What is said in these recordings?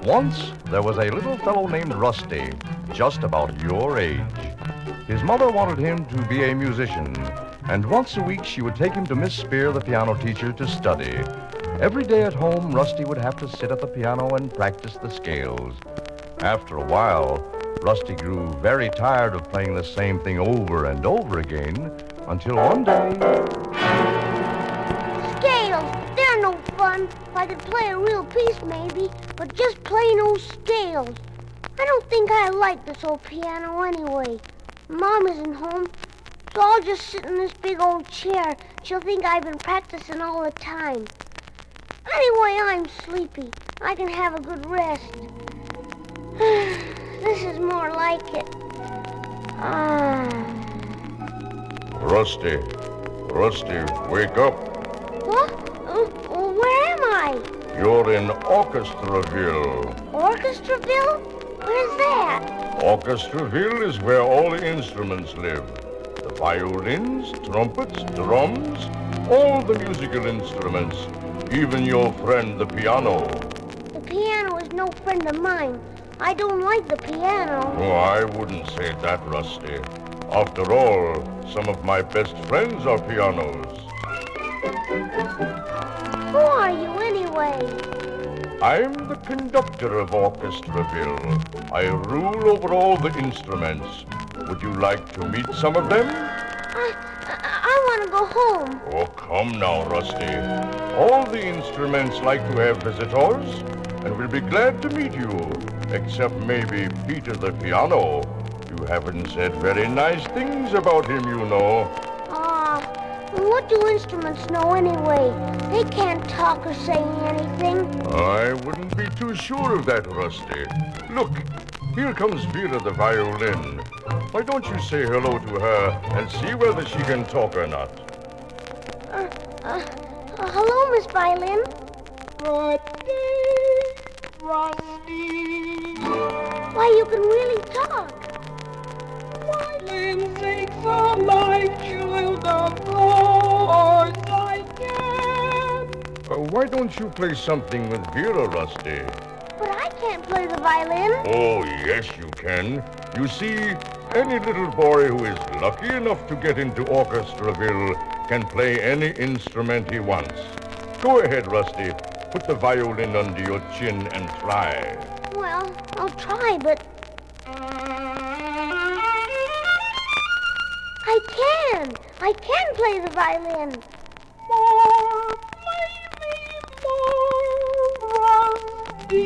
Once, there was a little fellow named Rusty, just about your age. His mother wanted him to be a musician, and once a week she would take him to Miss Spear, the piano teacher, to study. Every day at home, Rusty would have to sit at the piano and practice the scales. After a while, Rusty grew very tired of playing the same thing over and over again, until one day... Scales! They're no fun. If I could play a real piece, maybe, but just plain old scales. I don't think I like this old piano anyway. Mom isn't home, so I'll just sit in this big old chair. She'll think I've been practicing all the time. Anyway, I'm sleepy. I can have a good rest. This is more like it. Rusty, wake up. What? Where am I? You're in Orchestraville. Orchestraville? Where's that? Orchestraville is where all the instruments live. The violins, trumpets, drums, all the musical instruments, even your friend the piano. The piano is no friend of mine. I don't like the piano. Oh, I wouldn't say that, Rusty. After all, some of my best friends are pianos. Who are you anyway? I'm the conductor of Orchestraville. I rule over all the instruments. Would you like to meet some of them? I want to go home. Oh, come now, Rusty. All the instruments like to have visitors, and we'll be glad to meet you. Except maybe Peter the piano. You haven't said very nice things about him, you know. What do instruments know anyway? They can't talk or say anything. I wouldn't be too sure of that, Rusty. Look, here comes Vera the violin. Why don't you say hello to her and see whether she can talk or not? Hello, Miss Violin. Rusty. Why, you can really talk. Violin sings all night, child of course I can. Why don't you play something with Vera, Rusty? But I can't play the violin. Oh, yes, you can. You see, any little boy who is lucky enough to get into Orchestraville can play any instrument he wants. Go ahead, Rusty. Put the violin under your chin and try. Well, I'll try, but... I can play the violin. More, play me more, Rusty.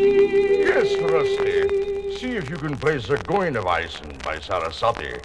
Yes, Rusty. See if you can play Zagoyneweisen by Sarasate.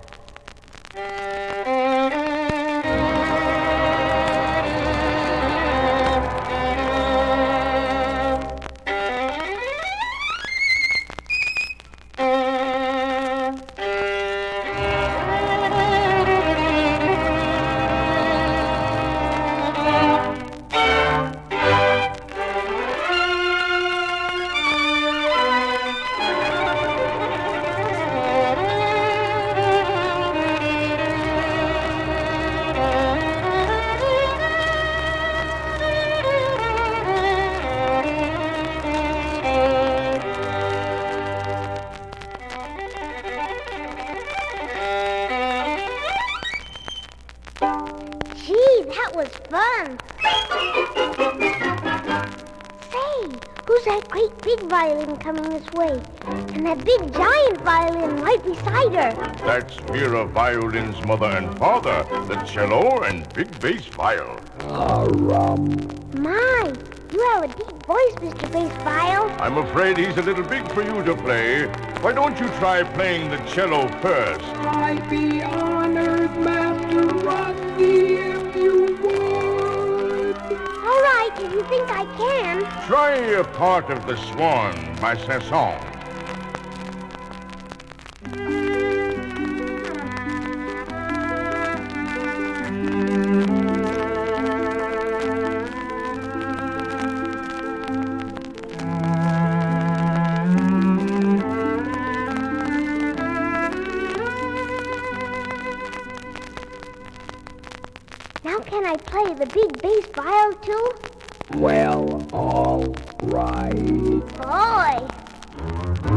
That was fun. Say, who's that great big violin coming this way? And that big giant violin right beside her? That's Vera Violin's mother and father, the cello and big bass viol. My, you have a deep voice, Mr. Bass Viol. I'm afraid he's a little big for you to play. Why don't you try playing the cello first? I'd be honored, Master Rusty, if you would. All right, if you think I can. Try a part of the Swan by Saint-Saëns. Now can I play the big bass viol too? Well, all right. Boy, Look,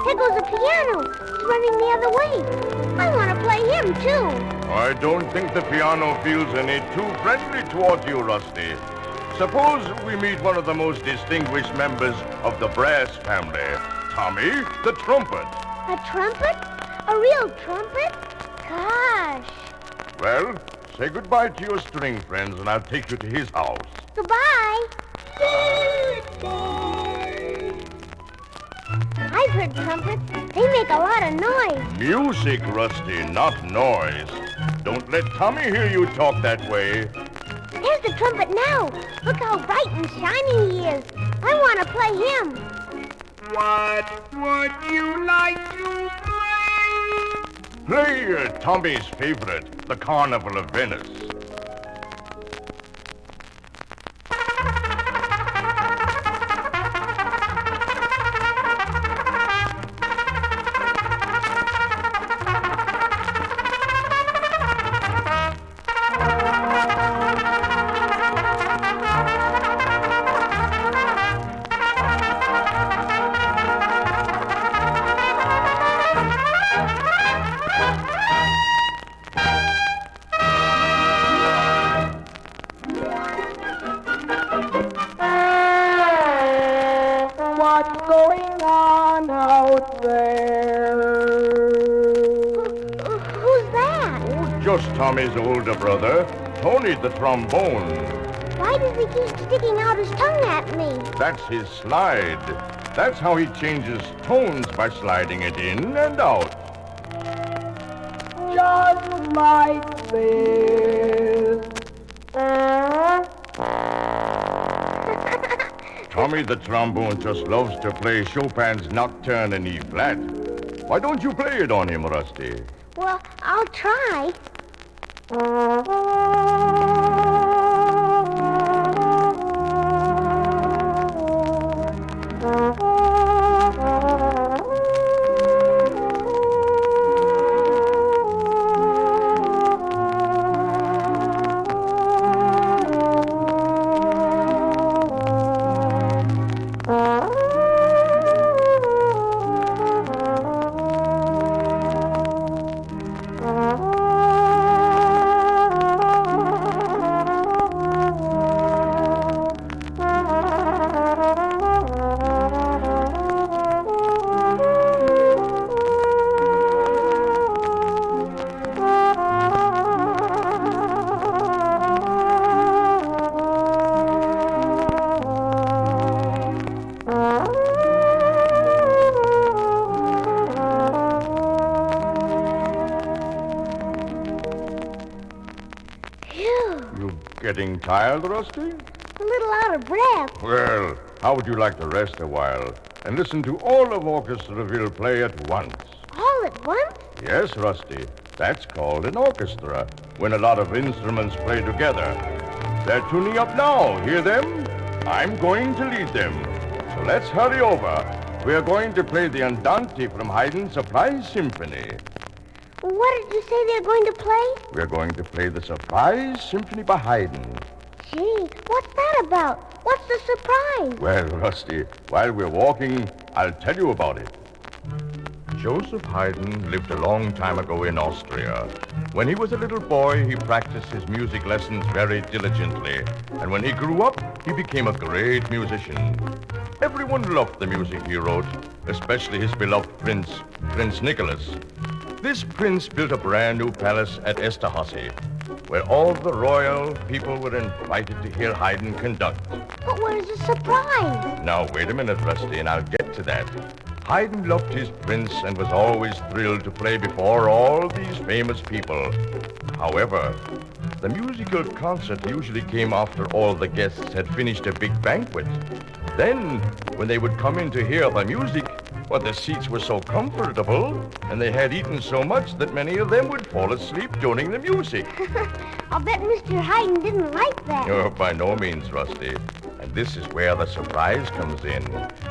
here goes the piano. It's running the other way. I want to play him, too. I don't think the piano feels any too friendly towards you, Rusty. Suppose we meet one of the most distinguished members of the brass family, Tommy the trumpet. A trumpet? A real trumpet? Gosh. Well, say goodbye to your string friends and I'll take you to his house. Goodbye. Goodbye. I've heard trumpets. They make a lot of noise. Music, Rusty, not noise. Don't let Tommy hear you talk that way. There's the trumpet now. Look how bright and shiny he is. I want to play him. What would you like to play? Play Tommy's favorite, the Carnival of Venice. What's going on out there? Who's that? Just Tommy's older brother, Tony the trombone. Why does he keep sticking out his tongue at me? That's his slide. That's how he changes tones, by sliding it in and out. Just like this. Tommy the trombone just loves to play Chopin's Nocturne in E flat. Why don't you play it on him, Rusty? Well, I'll try. Getting tired, Rusty? A little out of breath. Well, how would you like to rest a while and listen to all of Orchestraville play at once? All at once? Yes, Rusty. That's called an orchestra, when a lot of instruments play together. They're tuning up now. Hear them? I'm going to lead them. So let's hurry over. We're going to play the Andante from Haydn's Surprise Symphony. What did you say they're going to play? We're going to play the Surprise Symphony by Haydn. Gee, what's that about? What's the surprise? Well, Rusty, while we're walking, I'll tell you about it. Joseph Haydn lived a long time ago in Austria. When he was a little boy, he practiced his music lessons very diligently. And when he grew up, he became a great musician. Everyone loved the music he wrote, especially his beloved prince, Prince Nicholas. This prince built a brand new palace at Esterhazy, where all the royal people were invited to hear Haydn conduct. But where's the surprise? Now, wait a minute, Rusty, and I'll get to that. Haydn loved his prince and was always thrilled to play before all these famous people. However, the musical concert usually came after all the guests had finished a big banquet. Then, when they would come in to hear the music, well, the seats were so comfortable, and they had eaten so much that many of them would fall asleep during the music. I'll bet Mr. Haydn didn't like that. Oh, by no means, Rusty. And this is where the surprise comes in.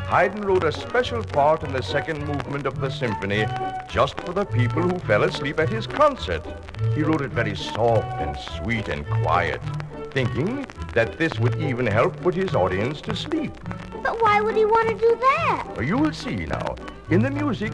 Haydn wrote a special part in the second movement of the symphony just for the people who fell asleep at his concert. He wrote it very soft and sweet and quiet, thinking that this would even help put his audience to sleep. But why would he want to do that? Well, you will see now. In the music,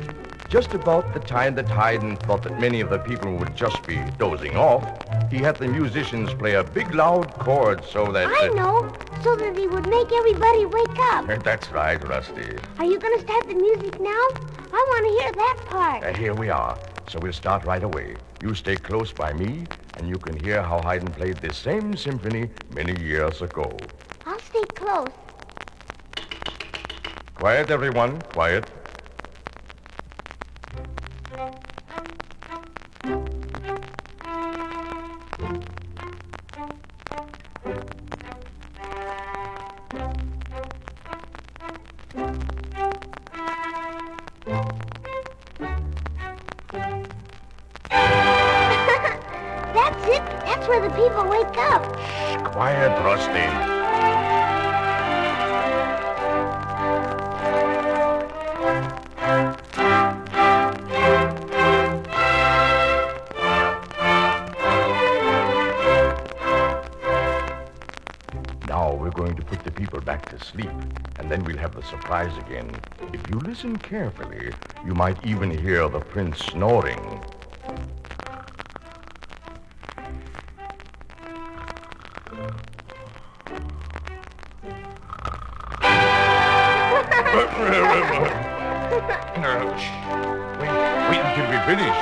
just about the time that Haydn thought that many of the people would just be dozing off, he had the musicians play a big loud chord so that... I know, so that he would make everybody wake up. That's right, Rusty. Are you going to start the music now? I want to hear that part. Here we are. So we'll start right away. You stay close by me, and you can hear how Haydn played this same symphony many years ago. I'll stay close. Quiet, everyone. Quiet. That's it. That's where the people wake up. Shh, quiet, Rusty. Now we're going to put the people back to sleep, and then we'll have the surprise again. If you listen carefully, you might even hear the prince snoring. Wait until we finish.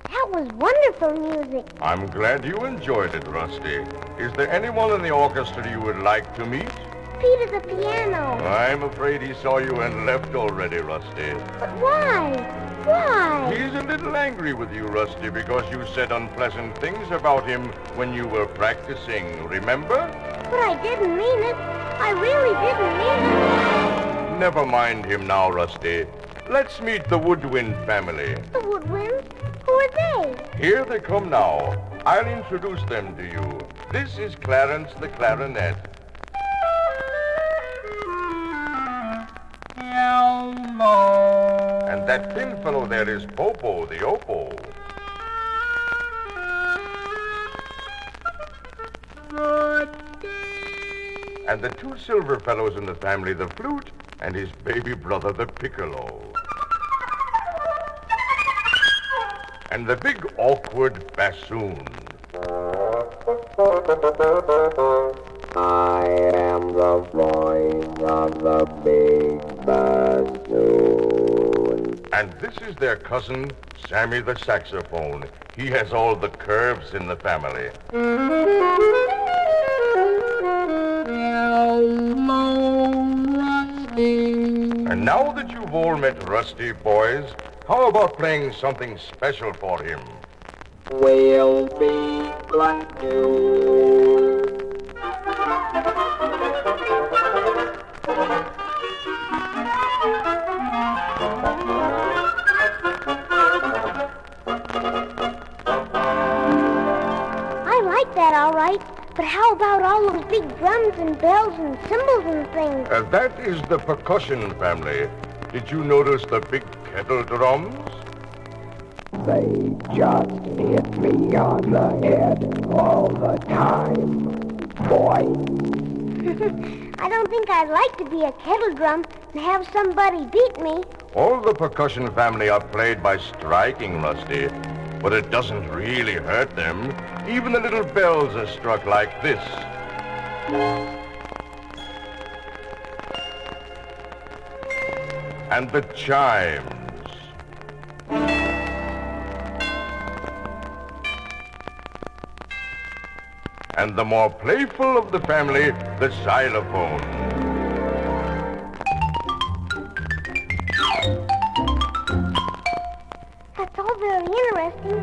That was wonderful music. I'm glad you enjoyed it, Rusty. Is there anyone in the orchestra you would like to meet? Pete at the piano. I'm afraid he saw you and left already, Rusty. But why? Why? He's a little angry with you, Rusty, because you said unpleasant things about him when you were practicing, remember? But I didn't mean it. I really didn't mean it. Never mind him now, Rusty. Let's meet the Woodwind family. The Woodwinds? Who are they? Here they come now. I'll introduce them to you. This is Clarence the clarinet. Hello. And that thin fellow there is Popo, the opo. Good. And the two silver fellows in the family, the flute and his baby brother, the piccolo. And the big awkward bassoon. I am the voice of the big bassoon. And this is their cousin, Sammy the saxophone. He has all the curves in the family. Hello, Rusty. And now that you've all met Rusty, boys, how about playing something special for him? We'll be glad to. I like that all right. But how about all those big drums and bells and cymbals and things? That is the percussion family. Did you notice the big kettle drums? They just hit me on the head all the time, boy. I don't think I'd like to be a kettle drum and have somebody beat me. All the percussion family are played by striking, Rusty, but it doesn't really hurt them. Even the little bells are struck like this. And the chimes. And the more playful of the family, the xylophone. That's all very interesting,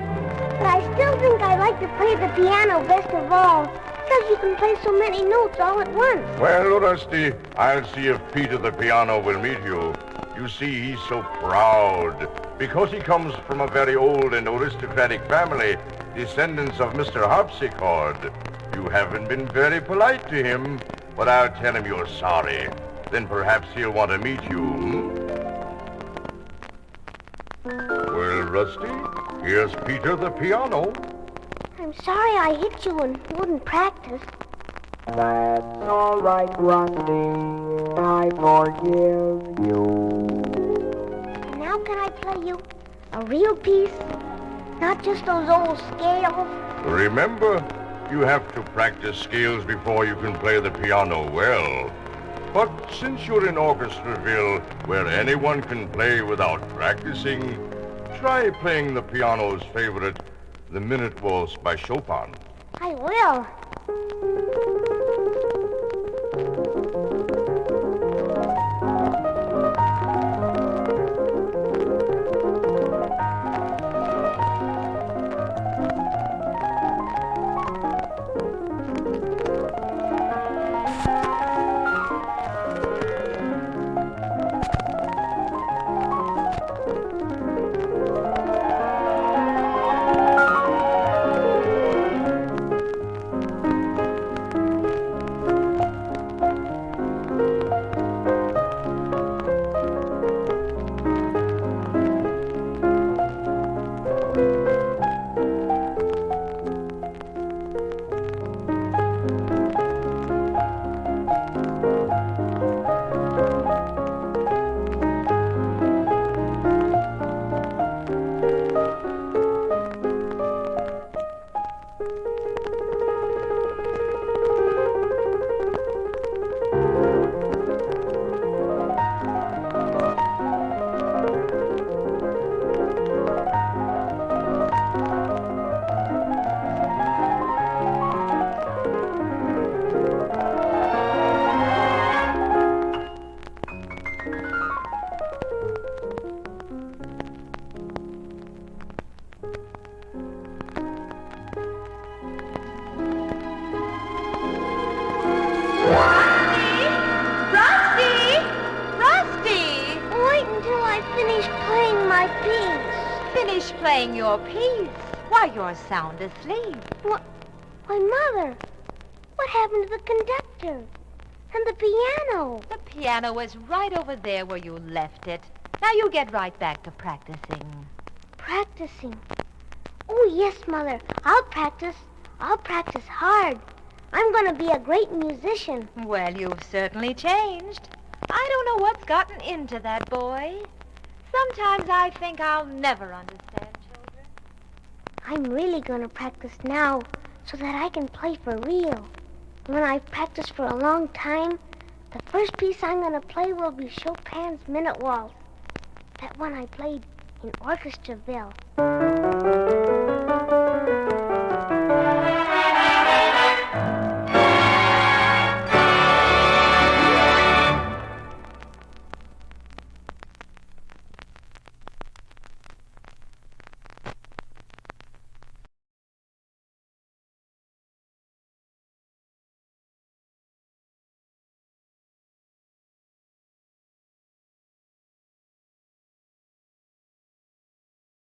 but I still think I like to play the piano best of all. says you can play so many notes all at once. Well, Rusty, I'll see if Peter the piano will meet you. You see, he's so proud because he comes from a very old and aristocratic family, descendants of Mr. Harpsichord. You haven't been very polite to him, but I'll tell him you're sorry. Then perhaps he'll want to meet you, Well, Rusty, here's Peter the piano. I'm sorry I hit you and wouldn't practice. That's all right, Rusty. I forgive you. And now can I play you a real piece? Not just those old scales? Remember, you have to practice scales before you can play the piano well. But since you're in Orchestraville, where anyone can play without practicing, try playing the piano's favorite, the Minute Waltz by Chopin. I will. Finish playing your piece. Why, you're sound asleep. Why, Mother, what happened to the conductor? And the piano? The piano was right over there where you left it. Now you get right back to practicing. Practicing? Oh, yes, Mother. I'll practice. I'll practice hard. I'm going to be a great musician. Well, you've certainly changed. I don't know what's gotten into that boy. Sometimes I think I'll never understand children. I'm really going to practice now so that I can play for real. When I've practiced for a long time, the first piece I'm going to play will be Chopin's Minute Waltz. That one I played in Orchestraville.